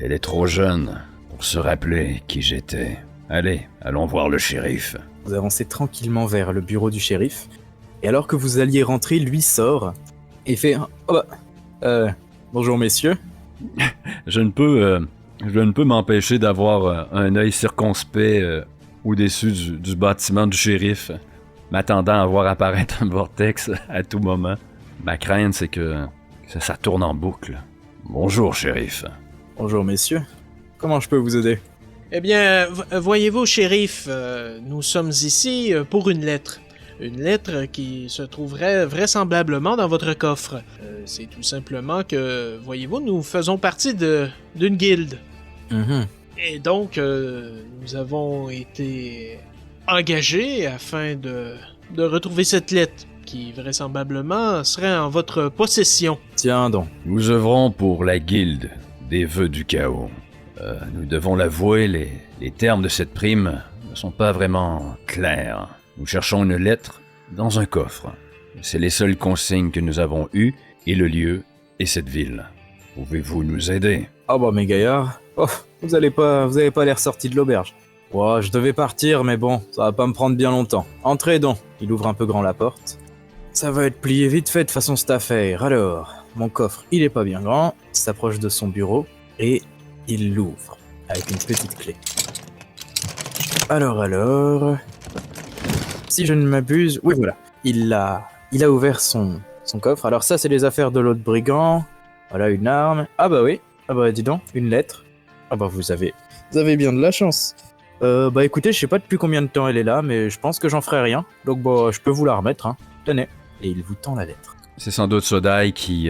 Elle est trop jeune pour se rappeler qui j'étais. Allez, allons voir le shérif. Vous avancez tranquillement vers le bureau du shérif, Et alors que vous alliez rentrer, lui sort et fait « Oh bah, bonjour messieurs. Je ne peux m'empêcher d'avoir un œil circonspect au-dessus du bâtiment du shérif, m'attendant à voir apparaître un vortex à tout moment. Ma crainte, c'est que ça tourne en boucle. Bonjour, shérif. » Bonjour messieurs. Comment je peux vous aider? Eh bien, voyez-vous, shérif, nous sommes ici pour une lettre. Une lettre qui se trouverait vraisemblablement dans votre coffre. C'est tout simplement que, voyez-vous, nous faisons partie d'une guilde. Mhm. Et donc, nous avons été engagés afin de retrouver cette lettre, qui vraisemblablement serait en votre possession. Tiens donc. Nous œuvrons pour la guilde des vœux du chaos. Nous devons l'avouer, les termes de cette prime ne sont pas vraiment clairs. Nous cherchons une lettre dans un coffre. C'est les seules consignes que nous avons eues, et le lieu est cette ville. Pouvez-vous nous aider? Ah bah mes gaillards, vous avez pas l'air sorti de l'auberge. Ouais, je devais partir, mais bon, ça va pas me prendre bien longtemps. Entrez donc. Il ouvre un peu grand la porte. Ça va être plié vite fait de façon cette affaire. Alors, mon coffre, il est pas bien grand. Il s'approche de son bureau et il l'ouvre avec une petite clé. Alors... Si je ne m'abuse... Oui, voilà. Il a ouvert son coffre. Alors ça, c'est les affaires de l'autre brigand. Voilà, une arme. Ah bah oui. Ah bah dis donc, une lettre. Ah bah vous avez bien de la chance. Bah écoutez, je sais pas depuis combien de temps elle est là, mais je pense que j'en ferai rien. Donc bah, je peux vous la remettre, hein. Tenez. Et il vous tend la lettre. C'est sans doute Sodai qui...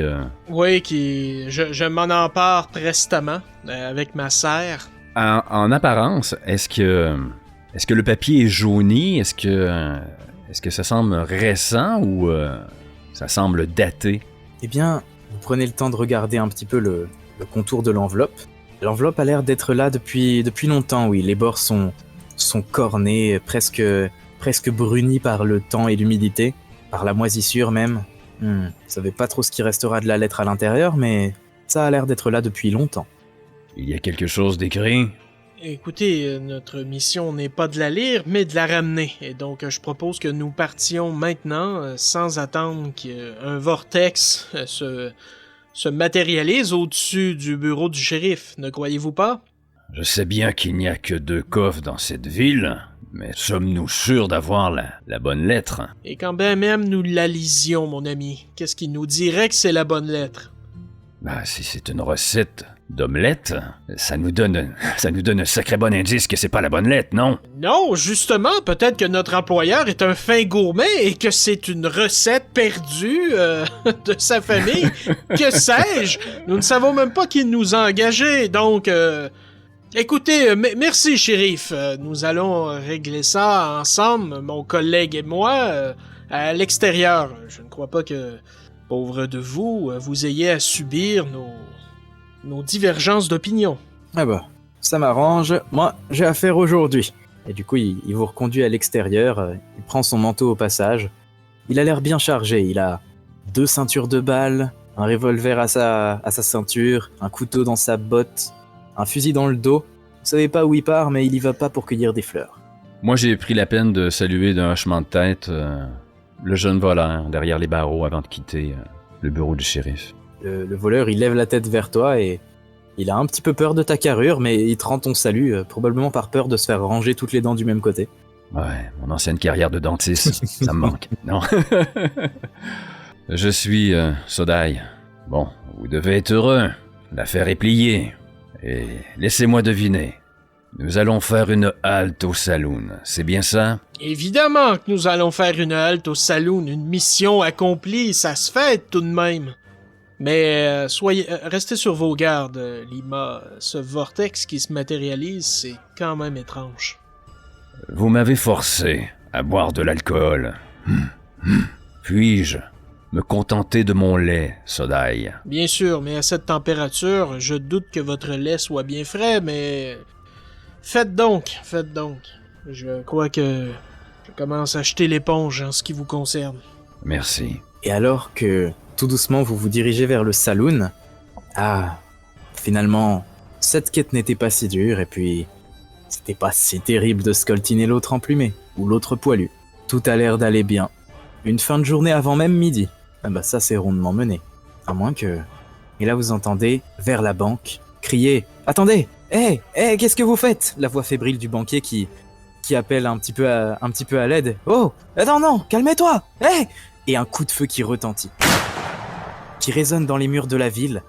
Oui, je m'en empare prestement, avec ma serre. En apparence, est-ce que le papier est jauni? Est-ce que ça semble récent ou ça semble daté? Eh bien, vous prenez le temps de regarder un petit peu le contour de l'enveloppe. L'enveloppe a l'air d'être là depuis longtemps, oui. Les bords sont cornés, presque brunis par le temps et l'humidité, par la moisissure même. Vous savez pas trop ce qui restera de la lettre à l'intérieur, mais ça a l'air d'être là depuis longtemps. Il y a quelque chose d'écrit? Écoutez, notre mission n'est pas de la lire, mais de la ramener. Et donc, je propose que nous partions maintenant, sans attendre qu'un vortex se matérialise au-dessus du bureau du shérif. Ne croyez-vous pas? Je sais bien qu'il n'y a que 2 coffres dans cette ville, mais sommes-nous sûrs d'avoir la bonne lettre? Et quand bien même nous la lisions, mon ami, qu'est-ce qui nous dirait que c'est la bonne lettre? Bah, si c'est une recette d'omelette, ça nous donne un sacré bon indice que c'est pas la bonne lettre, non? Non, justement, peut-être que notre employeur est un fin gourmet et que c'est une recette perdue de sa famille. Que sais-je? Nous ne savons même pas qui nous a engagés, donc... Écoutez, merci, shérif. Nous allons régler ça ensemble, mon collègue et moi, à l'extérieur. Je ne crois pas que, pauvre de vous, vous ayez à subir nos divergences d'opinion. Ah bah, ça m'arrange. Moi, j'ai affaire aujourd'hui. Et du coup, il vous reconduit à l'extérieur. Il prend son manteau au passage. Il a l'air bien chargé. Il a 2 ceintures de balles, un revolver à sa ceinture, un couteau dans sa botte, un fusil dans le dos. Vous savez pas où il part, mais il y va pas pour cueillir des fleurs. Moi, j'ai pris la peine de saluer d'un hochement de tête le jeune voleur derrière les barreaux avant de quitter le bureau du shérif. Le voleur, il lève la tête vers toi et il a un petit peu peur de ta carrure, mais il te rend ton salut, probablement par peur de se faire ranger toutes les dents du même côté. Ouais, mon ancienne carrière de dentiste, ça me manque. Non. Je suis Sodai. Bon, vous devez être heureux. L'affaire est pliée. Et laissez-moi deviner. Nous allons faire une halte au saloon, c'est bien ça? Évidemment que nous allons faire une halte au saloon, une mission accomplie, ça se fait tout de même. Mais restez sur vos gardes, Lima. Ce vortex qui se matérialise, c'est quand même étrange. Vous m'avez forcé à boire de l'alcool. Puis-je me contenter de mon lait, Sodai? Bien sûr, mais à cette température, je doute que votre lait soit bien frais, mais... Faites donc. Je crois que je commence à jeter l'éponge en ce qui vous concerne. Merci. Et alors que, tout doucement, vous vous dirigez vers le saloon, finalement, cette quête n'était pas si dure, et puis... C'était pas si terrible de scoltiner l'autre emplumé, ou l'autre poilu. Tout a l'air d'aller bien. Une fin de journée avant même midi. Ah bah ça c'est rondement mené. À moins que... Et là vous entendez, vers la banque, crier « Attendez! Hé, qu'est-ce que vous faites ?» La voix fébrile du banquier qui appelle un petit peu à l'aide. « Oh, attends, non, calmez-toi! Hé !» Et un coup de feu qui retentit, qui résonne dans les murs de la ville.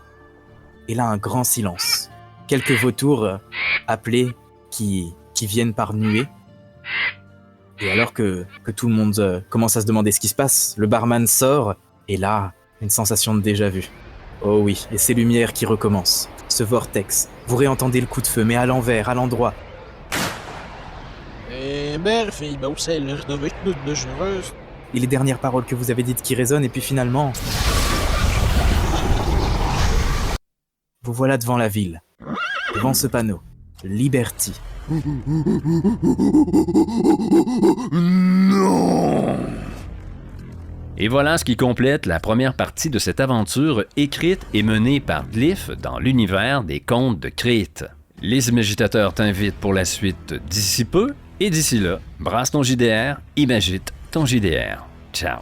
Et là, un grand silence. Quelques vautours appelés qui viennent par nuées. Et alors que tout le monde commence à se demander ce qui se passe, le barman sort, et là, une sensation de déjà-vu. Oh oui, et ces lumières qui recommencent. Ce vortex. Vous réentendez le coup de feu, mais à l'envers, à l'endroit. Fille, c'est l'heure de dangereuse. Et les dernières paroles que vous avez dites qui résonnent, et puis finalement... Vous voilà devant la ville. Devant ce panneau. Liberty. Non! Et voilà ce qui complète la première partie de cette aventure écrite et menée par Glyph dans l'univers des contes de Crete. Les imagitateurs t'invitent pour la suite d'ici peu, et d'ici là, brasse ton JDR, imagite ton JDR. Ciao!